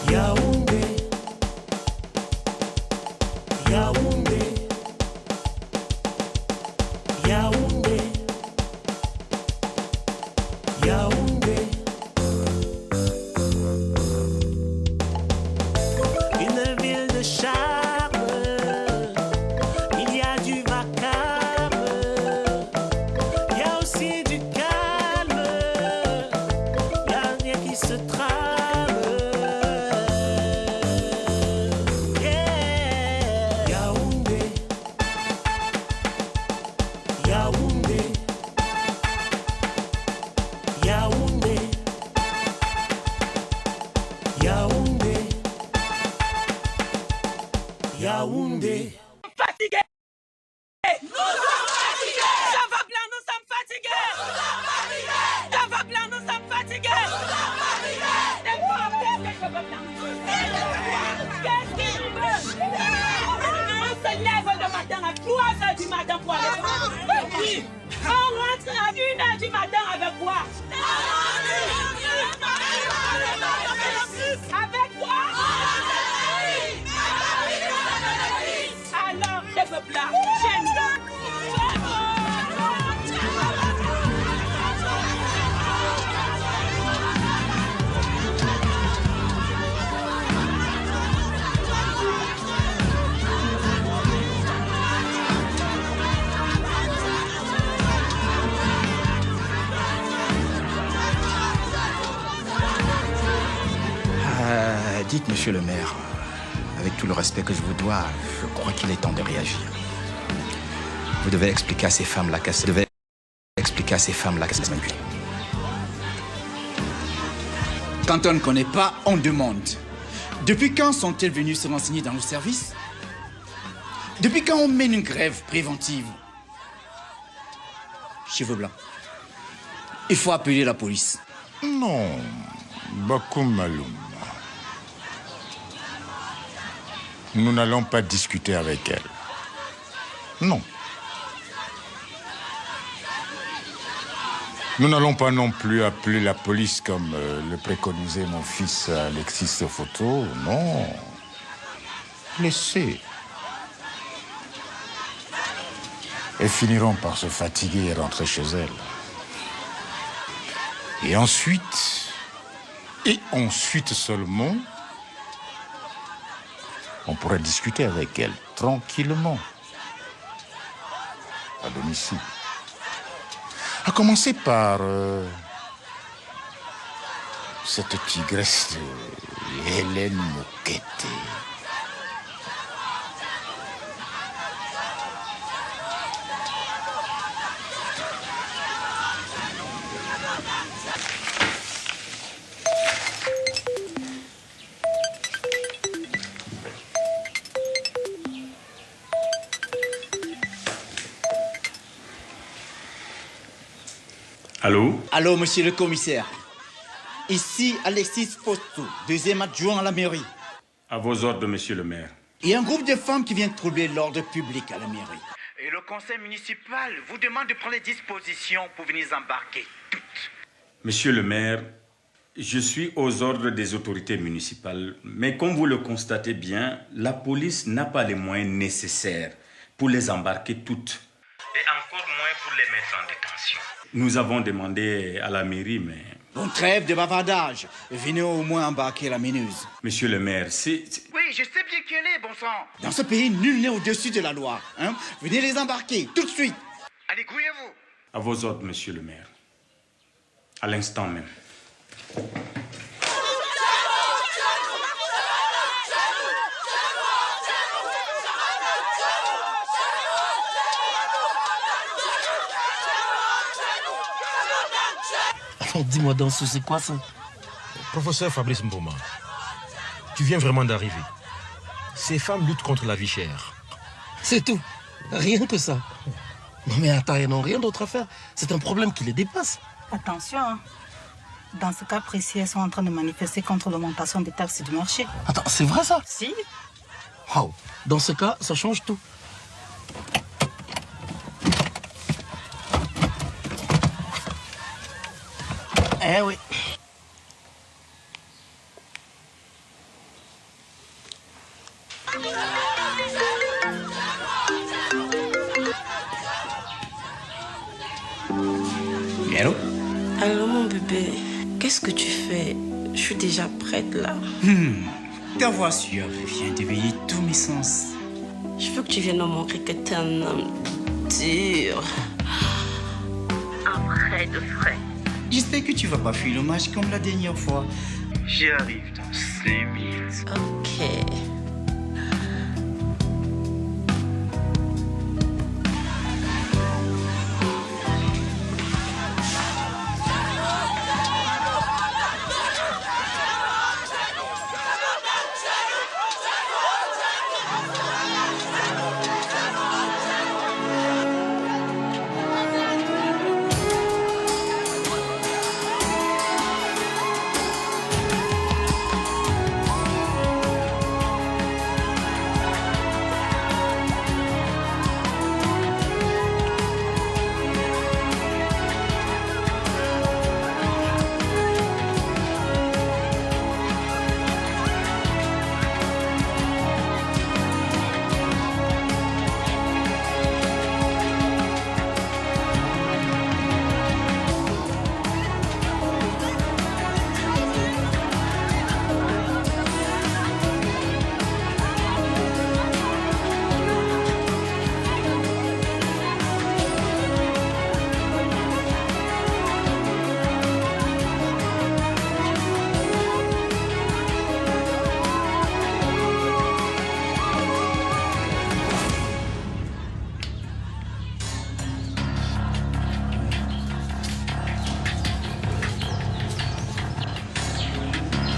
Yaoundé, Yaoundé, Yaoundé, Yaoundé. Une ville de charme, il y a du vacarme, il y a aussi du calme, il y a rien qui se trame. Yeah. Yaoundé, Yaoundé, Yaoundé, Yaoundé, Yaoundé. Fatigués! Nous sommes fatigués! Ça va bien, nous sommes fatigués! Nous sommes fatigués! Ça va bien, nous sommes fatigués! Nous sommes fatigués! C'est quoi? Qu'est-ce que je veux bien? Qu'est-ce qu'il veut? On se lève le matin à 3 heures du matin pour aller travailler. Oui! On rentre à 1 heure du matin avec quoi? Avec quoi? Alors, le peuple là, chez nous. Dites, monsieur le maire, avec tout le respect que je vous dois, je crois qu'il est temps de réagir. Vous devez expliquer à ces femmes-là qu'elles se manipulent. Quand on ne connaît pas, on demande. Depuis quand sont-elles venues se renseigner dans nos services? Depuis quand on mène une grève préventive? Cheveux blancs. Il faut appeler la police. Non, Bakoum Maloum. Nous n'allons pas discuter avec elle. Non. Nous n'allons pas non plus appeler la police comme le préconisait mon fils Alexis Photo. Non. Laissez. Elles finiront par se fatiguer et rentrer chez elles. Et ensuite seulement, on pourrait discuter avec elles tranquillement, à domicile. À commencer par cette tigresse de Hélène Moquette. Allô? Allô, monsieur le commissaire. Ici Alexis Photo, deuxième adjoint à la mairie. À vos ordres, monsieur le maire. Il y a un groupe de femmes qui vient troubler l'ordre public à la mairie. Et le conseil municipal vous demande de prendre les dispositions pour venir embarquer toutes. Monsieur le maire, je suis aux ordres des autorités municipales, mais comme vous le constatez bien, la police n'a pas les moyens nécessaires pour les embarquer toutes. Et encore moins pour les mettre en détention. Nous avons demandé à la mairie, mais... Bon, trêve de bavardage. Venez au moins embarquer la mineuse. Monsieur le maire, c'est... Oui, je sais bien qu'elle est, bon sang. Dans ce pays, nul n'est au-dessus de la loi. Hein? Venez les embarquer, tout de suite. Allez, grouillez-vous. À vos ordres, monsieur le maire. À l'instant même. Dis-moi, Dansou, c'est quoi ça? Professeur Fabrice Mboma, tu viens vraiment d'arriver. Ces femmes luttent contre la vie chère. C'est tout. Rien que ça. Non mais attends, ils n'ont rien d'autre à faire. C'est un problème qui les dépasse. Attention, hein. Dans ce cas précis, elles sont en train de manifester contre l'augmentation des taxes du marché. Attends, c'est vrai ça? Si. Wow. Dans ce cas, ça change tout. Eh oui. Bébé, qu'est-ce que tu fais? Je suis déjà prête là. Ta voix suave vient d'éveiller tous mes sens. Je veux que tu viennes me montrer que t'es un homme dur. Un vrai de vrai. J'espère que tu vas pas fuir le match comme la dernière fois. J'arrive dans 5 minutes. Ok.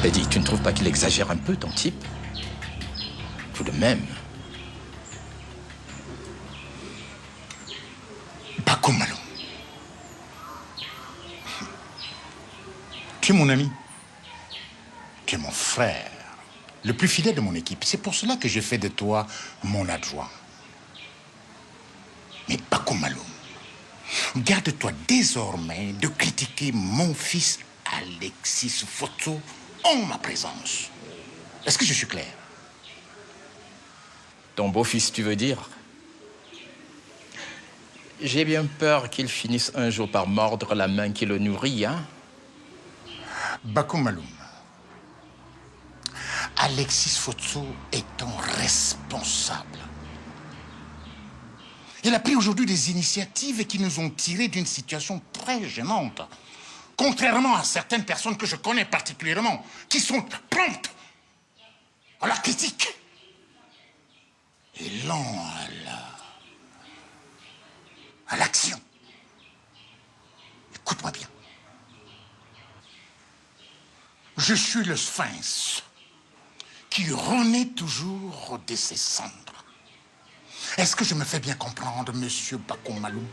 Eddie, tu ne trouves pas qu'il exagère un peu, ton type? Tout de même. Bakou Maloum. Tu es mon ami. Tu es mon frère. Le plus fidèle de mon équipe. C'est pour cela que je fais de toi mon adjoint. Mais Bakou Maloum, garde-toi désormais de critiquer mon fils Alexis Photo en ma présence. Est-ce que je suis clair? Ton beau-fils, tu veux dire? J'ai bien peur qu'il finisse un jour par mordre la main qui le nourrit, hein? Bakou Maloum, Alexis Photo est ton responsable. Il a pris aujourd'hui des initiatives qui nous ont tirés d'une situation très gênante. Contrairement à certaines personnes que je connais particulièrement, qui sont promptes à la critique et lents à l'action. Écoute-moi bien. Je suis le sphinx qui renaît toujours de ses cendres. Est-ce que je me fais bien comprendre, monsieur Bakou Maloum?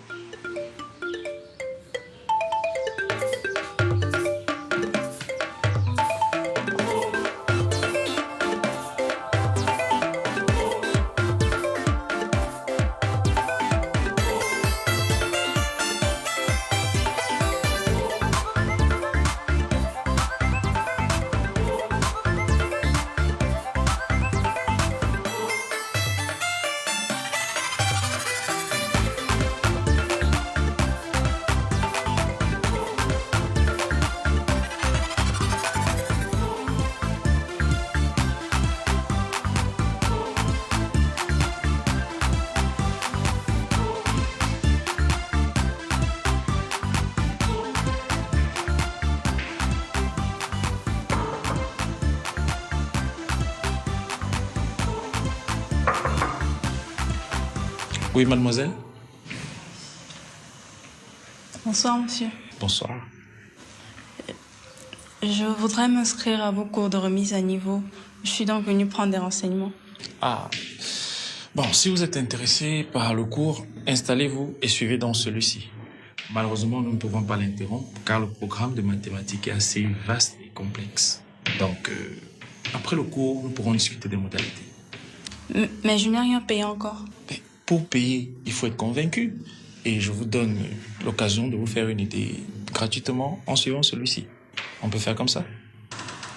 Oui, mademoiselle. Bonsoir, monsieur. Bonsoir. Je voudrais m'inscrire à vos cours de remise à niveau. Je suis donc venue prendre des renseignements. Ah. Bon, si vous êtes intéressé par le cours, installez-vous et suivez donc celui-ci. Malheureusement, nous ne pouvons pas l'interrompre car le programme de mathématiques est assez vaste et complexe. Donc, après le cours, nous pourrons discuter des modalités. Mais je n'ai rien payé encore. Mais pour payer, il faut être convaincu. Et je vous donne l'occasion de vous faire une idée gratuitement en suivant celui-ci. On peut faire comme ça?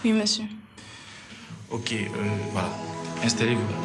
Oui, monsieur. Ok, voilà. Installez-vous là.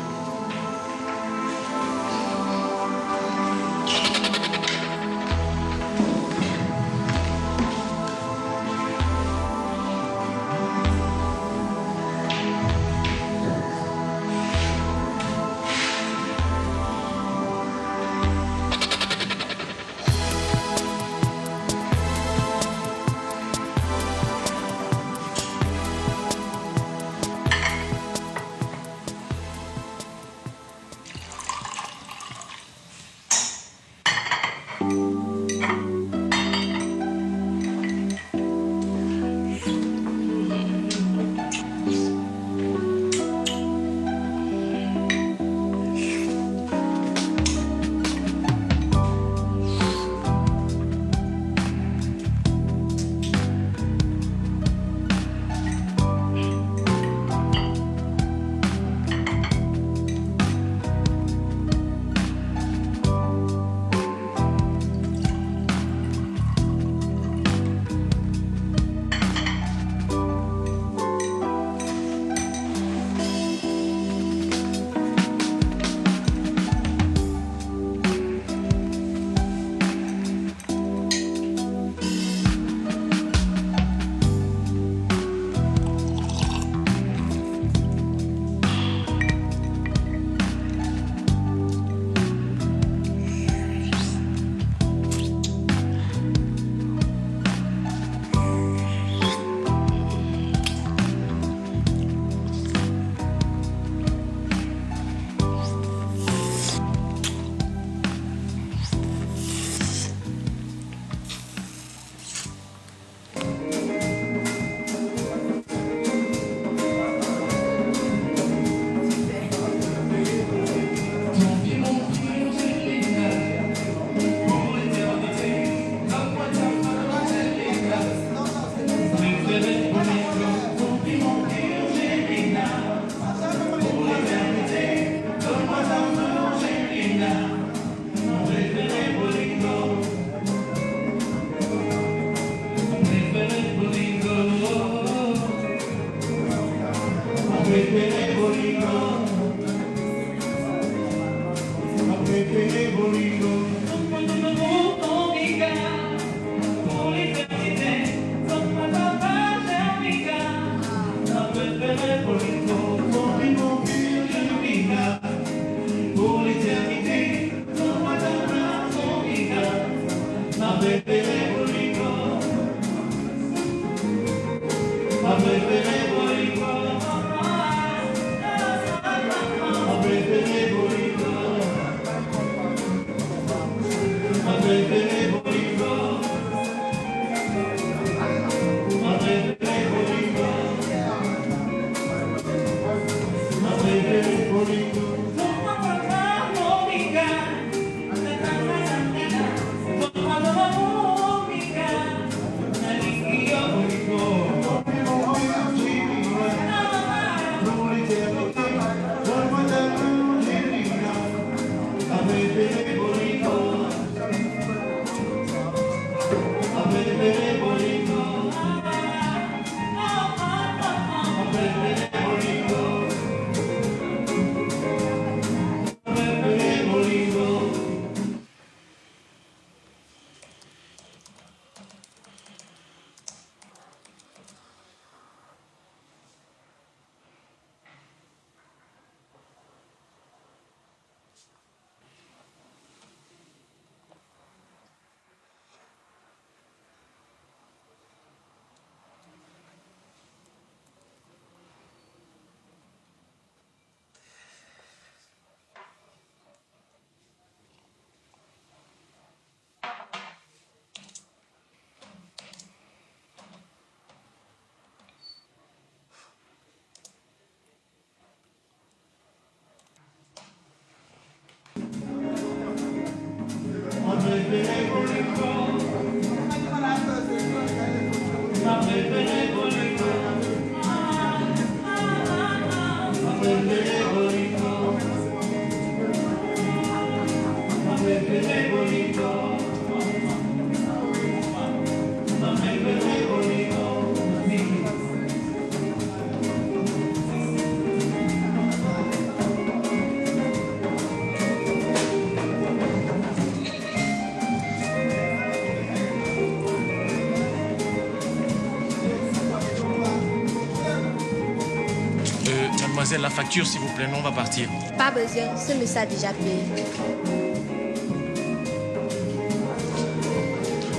Mademoiselle, la facture, s'il vous plaît, nous on va partir. Pas besoin, ce monsieur a déjà payé.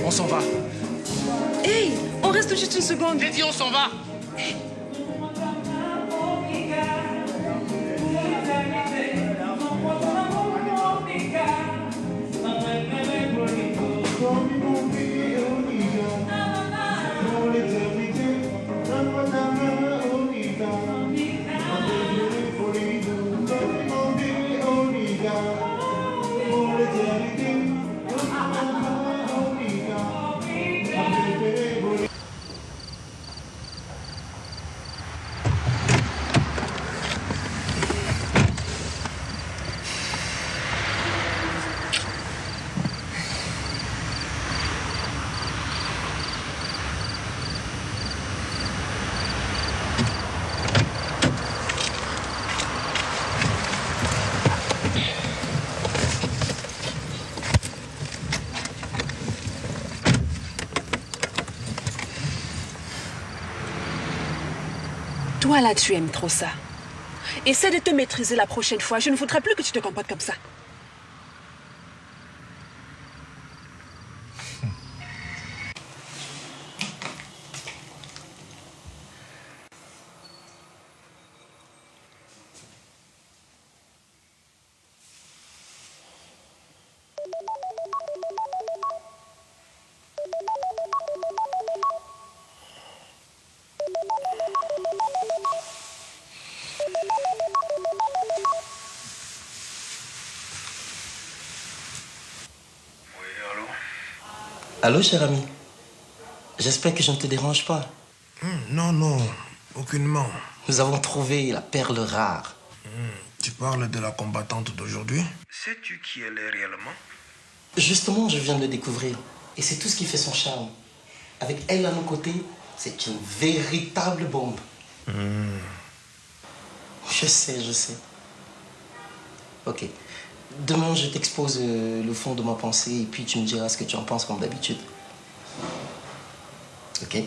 On s'en va. Hey, on reste juste une seconde. J'ai dit on s'en va. Toi là, tu aimes trop ça. Essaie de te maîtriser la prochaine fois. Je ne voudrais plus que tu te comportes comme ça. Allô, cher ami. J'espère que je ne te dérange pas. Non, non, aucunement. Nous avons trouvé la perle rare. Tu parles de la combattante d'aujourd'hui? Sais-tu qui elle est réellement? Justement, je viens de le découvrir. Et c'est tout ce qui fait son charme. Avec elle à nos côtés, c'est une véritable bombe. Je sais, je sais. Ok. Demain, je t'expose le fond de ma pensée et puis tu me diras ce que tu en penses comme d'habitude. Ok?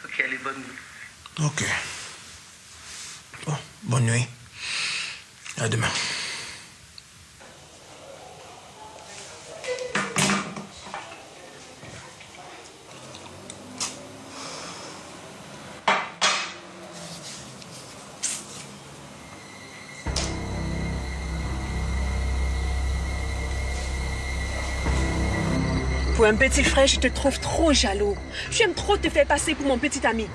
Ok, allez, bonne nuit. Ok. Bon, bonne nuit. À demain. Pour un petit frère, je te trouve trop jaloux. J'aime trop te faire passer pour mon petit ami.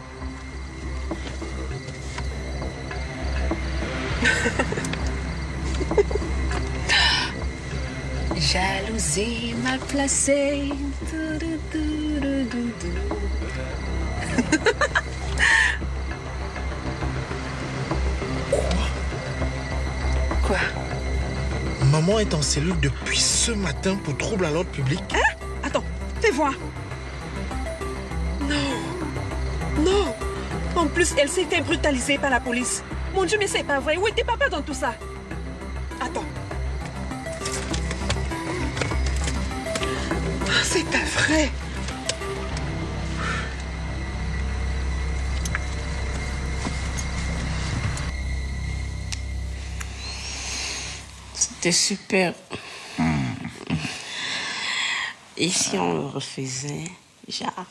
Jalousie mal placée. Quoi? Maman est en cellule depuis ce matin pour trouble à l'ordre public. Hein? Attends, fais voir. Non. Non. En plus, elle s'est fait brutaliser par la police. Mon Dieu, mais c'est pas vrai. Où était papa dans tout ça? Attends. C'est pas vrai. C'était super. Et si on le refaisait, genre.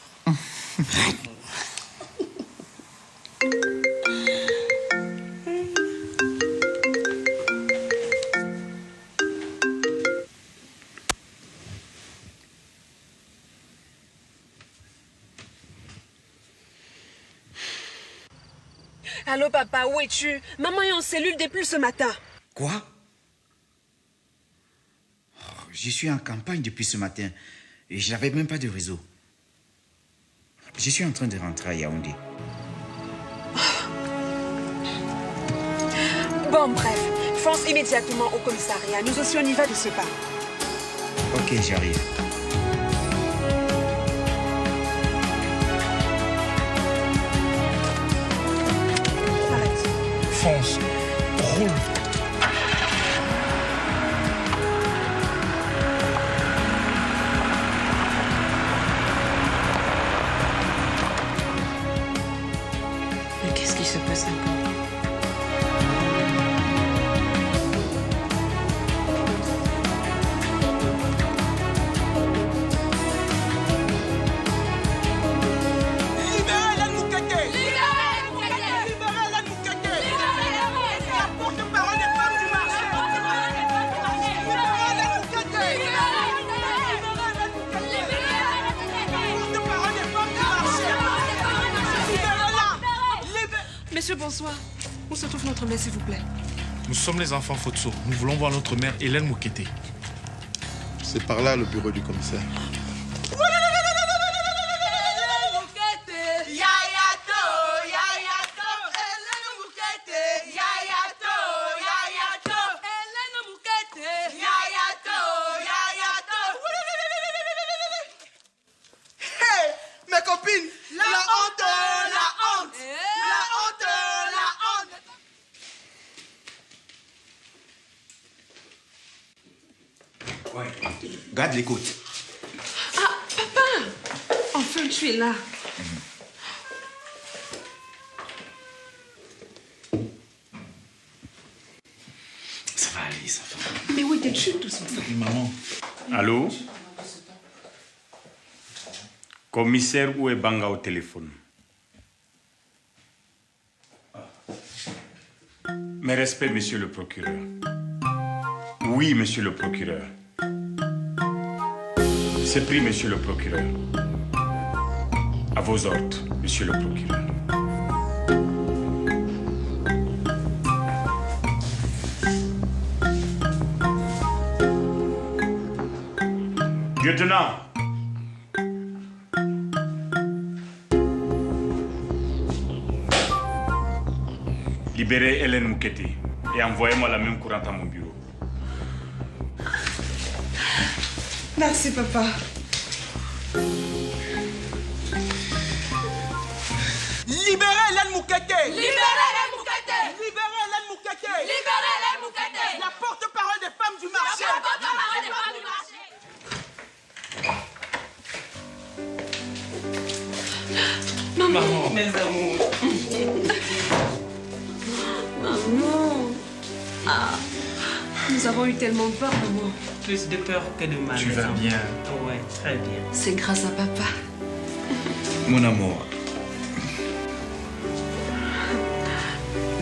Allô, papa, où es-tu? Maman est en cellule depuis ce matin. Quoi? Je suis en campagne depuis ce matin et je n'avais même pas de réseau. Je suis en train de rentrer à Yaoundé. Bon, bref, fonce immédiatement au commissariat. Nous aussi, on y va de ce pas. Ok, j'arrive. Fonce, roule. Mais qu'est-ce qui se passe encore? Monsieur, bonsoir. Où se trouve notre mère, s'il vous plaît? Nous sommes les enfants Fotso. Nous voulons voir notre mère, Hélène Moukete. C'est par là le bureau du commissaire. Mes copines, la honte, la honte, la honte, la honte. Ouais, garde les côtes. Ah, papa! Enfin, tu es là. Ça va aller, ça va. Mais où étais-tu tout ce temps? Maman. Allô? Commissaire, où est Banga au téléphone? Mes respects, monsieur le procureur. Oui, monsieur le procureur. C'est pris, monsieur le procureur. À vos ordres, monsieur le procureur. Lieutenant! Libérez Hélène Moukete et envoyez-moi la même courante à mon bureau. Merci, papa. Libérez Hélène Moukete! Libérez Hélène Moukete! Libérez Hélène Moukete! Libérez Hélène Moukete! La porte-parole des femmes du marché! La porte-parole des femmes du marché! Maman. Mes amours. Maman. Ah. Nous avons eu tellement peur, maman. Plus de peur que de mal. Tu vas bien. Ouais, très bien. C'est grâce à papa. Mon amour.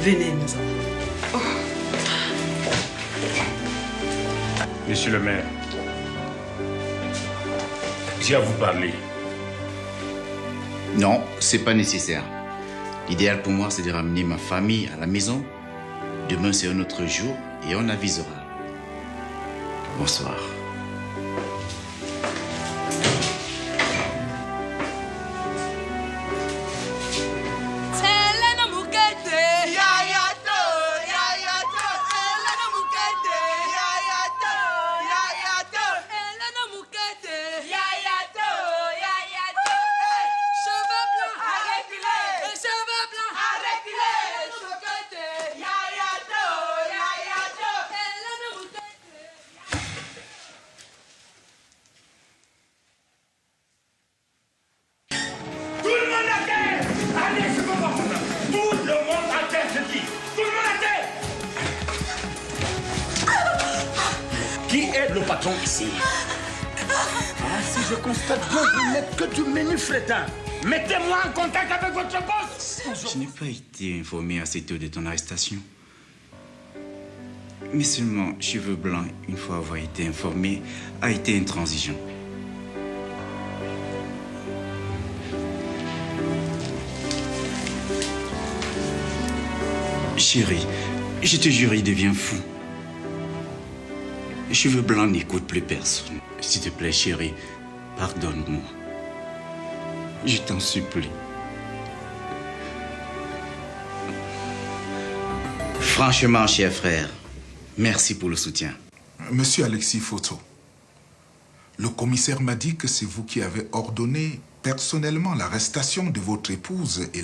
Venez, mes enfants. Monsieur le maire. ici à vous parler. Non, c'est pas nécessaire. L'idéal pour moi, c'est de ramener ma famille à la maison. Demain, c'est un autre jour et on avisera. Bonsoir. Qui est le patron ici? Si je constate que vous n'êtes que du menu fretin, mettez-moi en contact avec votre boss. Je n'ai pas été informé assez tôt de ton arrestation. Mais seulement Cheveux Blanc, une fois avoir été informé, a été intransigeant. Chérie, je te jure, il devient fou. Cheveux Blanc n'écoute plus personne. S'il te plaît, chérie, pardonne-moi. Je t'en supplie. Franchement, cher frère, merci pour le soutien. Monsieur Alexis Photo, le commissaire m'a dit que c'est vous qui avez ordonné personnellement l'arrestation de votre épouse et